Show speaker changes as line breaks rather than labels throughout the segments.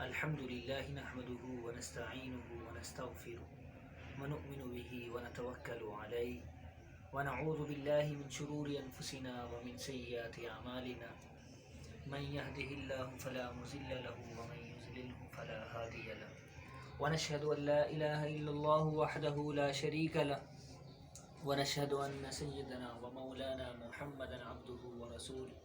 الحمد لله نحمده ونستعينه ونستغفره ونؤمن به ونتوكل عليه ونعوذ بالله من شرور أنفسنا ومن سيئات أعمالنا من يهده الله فلا مضل له ومن يضلله فلا هادي له ونشهد أن لا إله إلا الله وحده لا شريك له ونشهد أن سيدنا ومولانا محمدا عبده ورسوله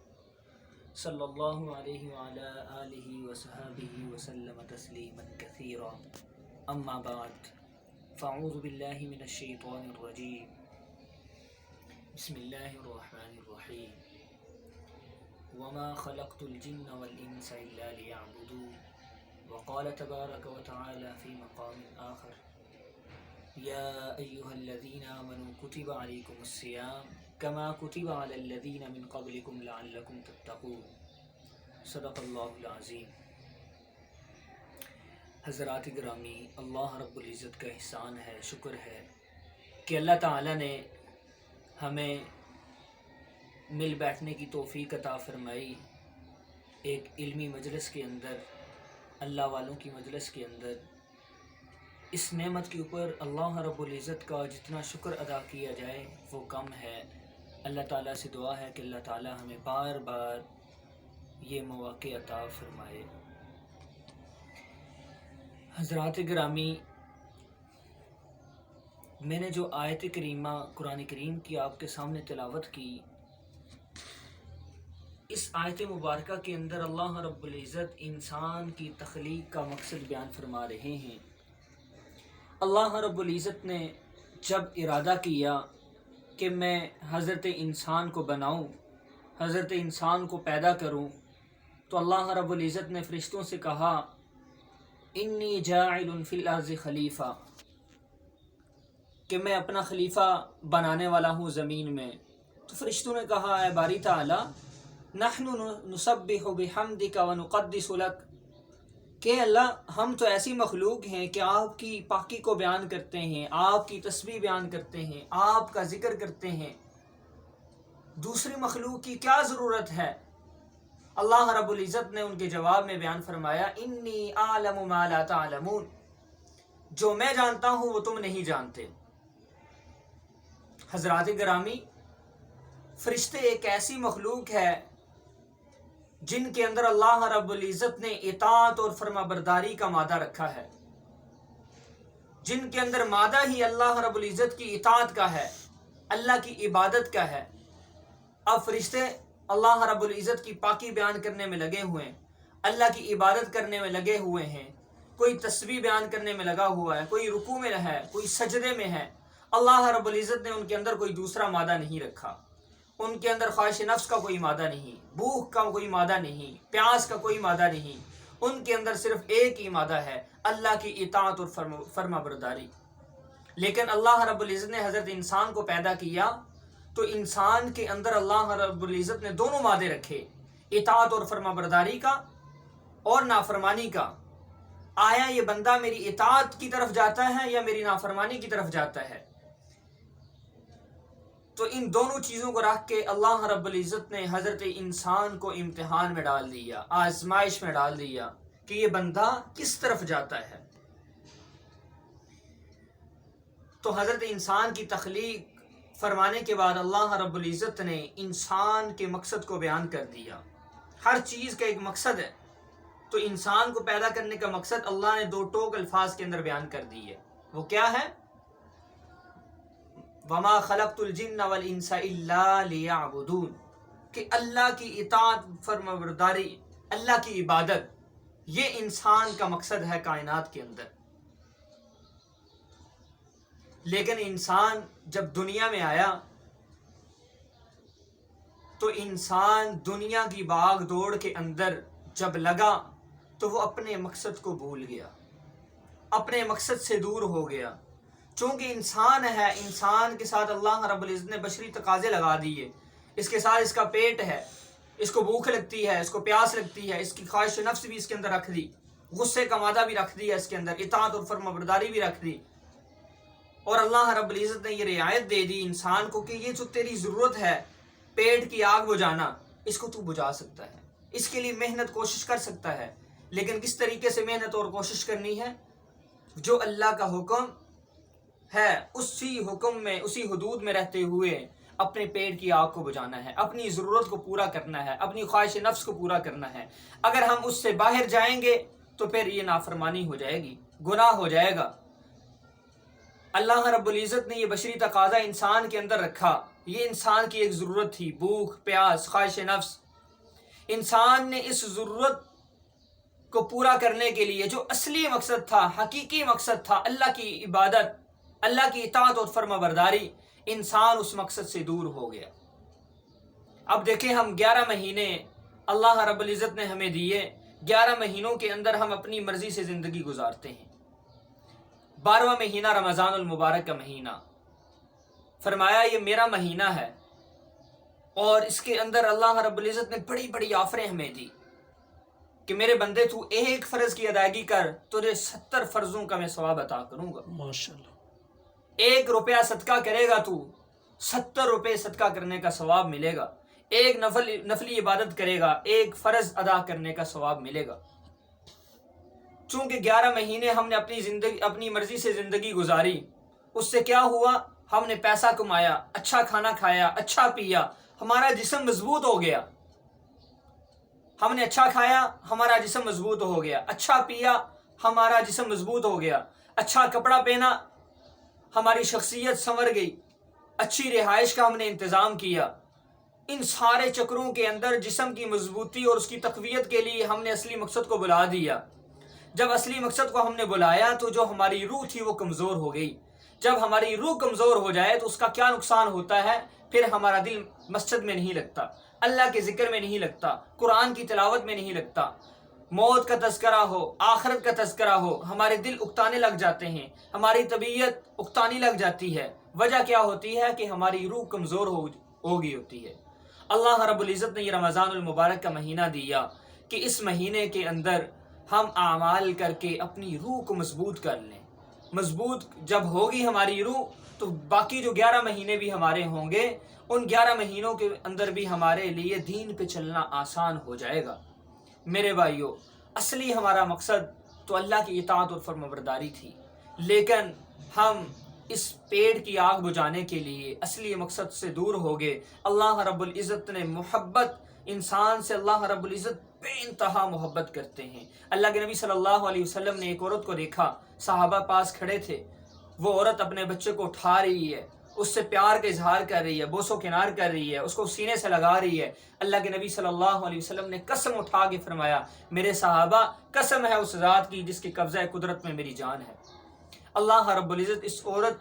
صلی اللہ علیہ وعلى آلہ وصحابہ وسلم تسلیما کثیرا اما بعد فاعوذ باللہ من الشیطان الرجیم بسم اللہ الرحمن الرحیم وما خلقت الجن والانس الا ليعبدون وقال تبارک وتعالى في مقام آخر یا ایہا الذین آمنوا کتب علیکم الصیام کما کتب علی الذین من قبلکم لعلکم تتقون صدق اللہ العظیم۔ حضرات گرامی، اللہ رب العزت کا احسان ہے، شکر ہے کہ اللہ تعالیٰ نے ہمیں مل بیٹھنے کی توفیق عطا فرمائی، ایک علمی مجلس کے اندر، اللہ والوں کی مجلس کے اندر۔ اس نعمت کے اوپر اللہ رب العزت کا جتنا شکر ادا کیا جائے وہ کم ہے۔ اللہ تعالیٰ سے دعا ہے کہ اللہ تعالیٰ ہمیں بار بار یہ مواقع عطا فرمائے۔ حضرات گرامی، میں نے جو آیت کریمہ قرآن کریم کی آپ کے سامنے تلاوت کی، اس آیت مبارکہ کے اندر اللہ رب العزت انسان کی تخلیق کا مقصد بیان فرما رہے ہیں۔ اللہ رب العزت نے جب ارادہ کیا کہ میں حضرت انسان کو بناؤں، حضرت انسان کو پیدا کروں، تو اللہ رب العزت نے فرشتوں سے کہا انی جاعل فی الارض خلیفہ، کہ میں اپنا خلیفہ بنانے والا ہوں زمین میں۔ تو فرشتوں نے کہا اے باری تعالی نحن نسبح بحمدک ونقدس لک، کہ اللہ ہم تو ایسی مخلوق ہیں کہ آپ کی پاکی کو بیان کرتے ہیں، آپ کی تسبیح بیان کرتے ہیں، آپ کا ذکر کرتے ہیں، دوسری مخلوق کی کیا ضرورت ہے؟ اللہ رب العزت نے ان کے جواب میں بیان فرمایا انی اعلم ما لا تعلمون، جو میں جانتا ہوں وہ تم نہیں جانتے۔ حضرات گرامی، فرشتے ایک ایسی مخلوق ہے جن کے اندر اللہ رب العزت نے اطاعت اور فرما برداری کا مادہ رکھا ہے، جن کے اندر مادہ ہی اللہ رب العزت کی اطاعت کا ہے، اللہ کی عبادت کا ہے۔ اب فرشتے اللہ رب العزت کی پاکی بیان کرنے میں لگے ہوئے ہیں، اللہ کی عبادت کرنے میں لگے ہوئے ہیں، کوئی تسبیح بیان کرنے میں لگا ہوا ہے، کوئی رکوع میں ہے، کوئی سجدے میں ہے۔ اللہ رب العزت نے ان کے اندر کوئی دوسرا مادہ نہیں رکھا، ان کے اندر خواہش نفس کا کوئی مادہ نہیں، بھوک کا کوئی مادہ نہیں، پیاس کا کوئی مادہ نہیں، ان کے اندر صرف ایک ہی مادہ ہے، اللہ کی اطاعت اور فرما برداری۔ لیکن اللہ رب العزت نے حضرت انسان کو پیدا کیا تو انسان کے اندر اللہ رب العزت نے دونوں مادے رکھے، اطاعت اور فرما برداری کا اور نافرمانی کا۔ آیا یہ بندہ میری اطاعت کی طرف جاتا ہے یا میری نافرمانی کی طرف جاتا ہے؟ تو ان دونوں چیزوں کو رکھ کے اللہ رب العزت نے حضرت انسان کو امتحان میں ڈال دیا، آزمائش میں ڈال دیا کہ یہ بندہ کس طرف جاتا ہے۔ تو حضرت انسان کی تخلیق فرمانے کے بعد اللہ رب العزت نے انسان کے مقصد کو بیان کر دیا۔ ہر چیز کا ایک مقصد ہے، تو انسان کو پیدا کرنے کا مقصد اللہ نے دو ٹوک الفاظ کے اندر بیان کر دی ہے۔ وہ کیا ہے؟ وما خلقت الجن والانس الا لیعبدون، کہ اللہ کی اطاعت فرما برداری، اللہ کی عبادت، یہ انسان کا مقصد ہے کائنات کے اندر۔ لیکن انسان جب دنیا میں آیا تو انسان دنیا کی باغ دوڑ کے اندر جب لگا تو وہ اپنے مقصد کو بھول گیا، اپنے مقصد سے دور ہو گیا۔ چونکہ انسان ہے، انسان کے ساتھ اللہ رب العزت نے بشری تقاضے لگا دیے، اس کے ساتھ اس کا پیٹ ہے، اس کو بھوک لگتی ہے، اس کو پیاس لگتی ہے، اس کی خواہش نفس بھی اس کے اندر رکھ دی، غصے کا مادہ بھی رکھ دیا اس کے اندر، اطاعت اور فرما برداری بھی رکھ دی۔ اور اللہ رب العزت نے یہ رعایت دے دی انسان کو کہ یہ جو تیری ضرورت ہے پیٹ کی آگ بجھانا، اس کو تو بجھا سکتا ہے، اس کے لیے محنت کوشش کر سکتا ہے، لیکن کس طریقے سے محنت اور کوشش کرنی ہے؟ جو اللہ کا حکم ہے اسی حکم میں، اسی حدود میں رہتے ہوئے اپنے پیٹ کی آگ کو بجھانا ہے، اپنی ضرورت کو پورا کرنا ہے، اپنی خواہش نفس کو پورا کرنا ہے۔ اگر ہم اس سے باہر جائیں گے تو پھر یہ نافرمانی ہو جائے گی، گناہ ہو جائے گا۔ اللہ رب العزت نے یہ بشری تقاضا انسان کے اندر رکھا، یہ انسان کی ایک ضرورت تھی، بھوک پیاس خواہش نفس۔ انسان نے اس ضرورت کو پورا کرنے کے لیے جو اصلی مقصد تھا، حقیقی مقصد تھا، اللہ کی عبادت، اللہ کی اطاعت اور فرما برداری، انسان اس مقصد سے دور ہو گیا۔ اب دیکھیں، ہم 11 مہینے اللہ رب العزت نے ہمیں دیے، 11 مہینوں کے اندر ہم اپنی مرضی سے زندگی گزارتے ہیں۔ 12واں مہینہ رمضان المبارک کا مہینہ، فرمایا یہ میرا مہینہ ہے، اور اس کے اندر اللہ رب العزت نے بڑی بڑی آفریں ہمیں دی کہ میرے بندے تو ایک فرض کی ادائیگی کر، تجھے 70 فرضوں کا میں ثواب عطا کروں گا۔
ماشاءاللہ۔
1 روپیہ صدقہ کرے گا تو 70 روپے صدقہ کرنے کا ثواب ملے گا۔ ایک نفلی عبادت کرے گا، ایک فرض ادا کرنے کا ثواب ملے گا۔ چونکہ 11 مہینے ہم نے اپنی مرضی سے زندگی گزاری، اس سے کیا ہوا؟ ہم نے پیسہ کمایا، اچھا کھانا کھایا، اچھا پیا، ہمارا جسم مضبوط ہو گیا۔ ہم نے اچھا کھایا، ہمارا جسم مضبوط ہو گیا، اچھا پیا، ہمارا جسم مضبوط ہو گیا، اچھا کپڑا پہنا، ہماری شخصیت سنور گئی، اچھی رہائش کا ہم نے انتظام کیا۔ ان سارے چکروں کے اندر جسم کی مضبوطی اور اس کی تقویت کے لیے ہم نے اصلی مقصد کو بلا دیا۔ جب اصلی مقصد کو ہم نے بلایا تو جو ہماری روح تھی وہ کمزور ہو گئی۔ جب ہماری روح کمزور ہو جائے تو اس کا کیا نقصان ہوتا ہے؟ پھر ہمارا دل مسجد میں نہیں لگتا، اللہ کے ذکر میں نہیں لگتا، قرآن کی تلاوت میں نہیں لگتا۔ موت کا تذکرہ ہو، آخرت کا تذکرہ ہو، ہمارے دل اکتانے لگ جاتے ہیں، ہماری طبیعت اکتانی لگ جاتی ہے۔ وجہ کیا ہوتی ہے؟ کہ ہماری روح کمزور ہو گئی ہوتی ہے۔ اللہ رب العزت نے یہ رمضان المبارک کا مہینہ دیا کہ اس مہینے کے اندر ہم اعمال کر کے اپنی روح کو مضبوط کر لیں۔ مضبوط جب ہوگی ہماری روح تو باقی جو 11 مہینے بھی ہمارے ہوں گے، ان 11 مہینوں کے اندر بھی ہمارے لیے دین پہ چلنا آسان ہو جائے گا۔ میرے بھائیو، اصلی ہمارا مقصد تو اللہ کی اطاعت اور فرمانبرداری تھی، لیکن ہم اس پیٹ کی آگ بجھانے کے لیے اصلی مقصد سے دور ہو گئے۔ اللہ رب العزت نے محبت، انسان سے اللہ رب العزت بے انتہا محبت کرتے ہیں۔ اللہ کے نبی صلی اللہ علیہ وسلم نے ایک عورت کو دیکھا، صحابہ پاس کھڑے تھے، وہ عورت اپنے بچے کو اٹھا رہی ہے، اس سے پیار کا اظہار کر رہی ہے، بوس و کنار کر رہی ہے، اس کو سینے سے لگا رہی ہے۔ اللہ کے نبی صلی اللہ علیہ وسلم نے قسم اٹھا کے فرمایا، میرے صحابہ قسم ہے اس ذات کی جس کے قبضہ قدرت میں میری جان ہے۔ اللہ رب العزت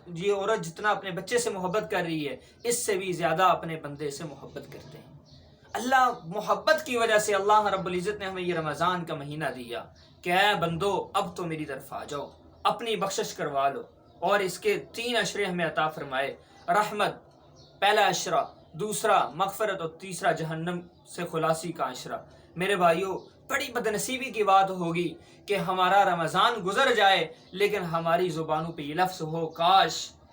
یہ عورت جتنا اپنے بچے سے محبت کر رہی ہے، اس سے بھی زیادہ اپنے بندے سے محبت کرتے ہیں۔ اللہ محبت کی وجہ سے اللہ رب العزت نے ہمیں یہ رمضان کا مہینہ دیا کہ اے بندو، اب تو میری طرف آ جاؤ، اپنی بخشش کروا لو۔ اور اس کے 3 اشرے ہمیں عطا فرمائے، رحمت پہلا اشرہ، دوسرا مغفرت، اور تیسرا جہنم سے خلاصی کا اشرہ۔ میرے بھائیو، بڑی بدنصیبی کی بات ہوگی کہ ہمارا رمضان گزر جائے لیکن ہماری زبانوں پہ یہ لفظ ہو،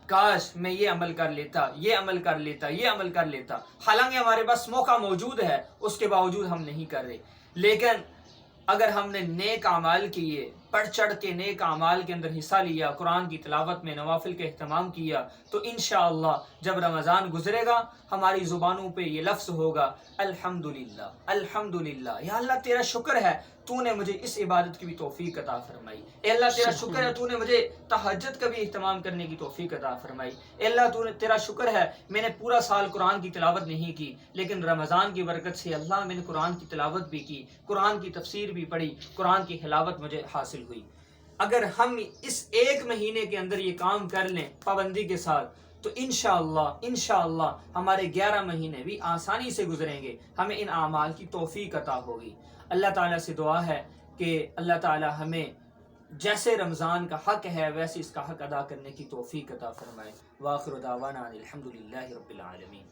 کاش میں یہ عمل کر لیتا، یہ عمل کر لیتا، یہ عمل کر لیتا۔ حالانکہ ہمارے پاس موقع موجود ہے، اس کے باوجود ہم نہیں کر رہے۔ لیکن اگر ہم نے نیک اعمال کیے، بڑھ چڑھ کے نیک اعمال کے اندر حصہ لیا، قرآن کی تلاوت میں نوافل کا اہتمام کیا، تو انشاءاللہ جب رمضان گزرے گا ہماری زبانوں پہ یہ لفظ ہوگا، الحمدللہ الحمدللہ، یا اللہ تیرا شکر ہے تو نے مجھے اس عبادت کی بھی توفیق عطا فرمائی۔ اے اللہ تیرا شکر ہے تو نے مجھے تہجد کا بھی اہتمام کرنے کی توفیق عطا فرمائی۔ اے اللہ تیرا شکر ہے میں نے پورا سال قرآن کی تلاوت نہیں کی، لیکن رمضان کی برکت سے اللہ میں نے قرآن کی تلاوت بھی کی، قرآن کی تفسیر بھی پڑھی، قرآن کی حلاوت مجھے حاصل ہوئی۔ اگر ہم اس 1 مہینے کے اندر یہ کام کر لیں پابندی کے ساتھ تو انشاءاللہ ہمارے 11 مہینے بھی آسانی سے گزریں گے، ہمیں ان اعمال کی توفیق عطا ہوگی۔ اللہ تعالیٰ سے دعا ہے کہ اللہ تعالیٰ ہمیں جیسے رمضان کا حق ہے ویسے اس کا حق ادا کرنے کی توفیق عطا فرمائے۔ وآخر دعوانا الحمدللہ رب العالمین۔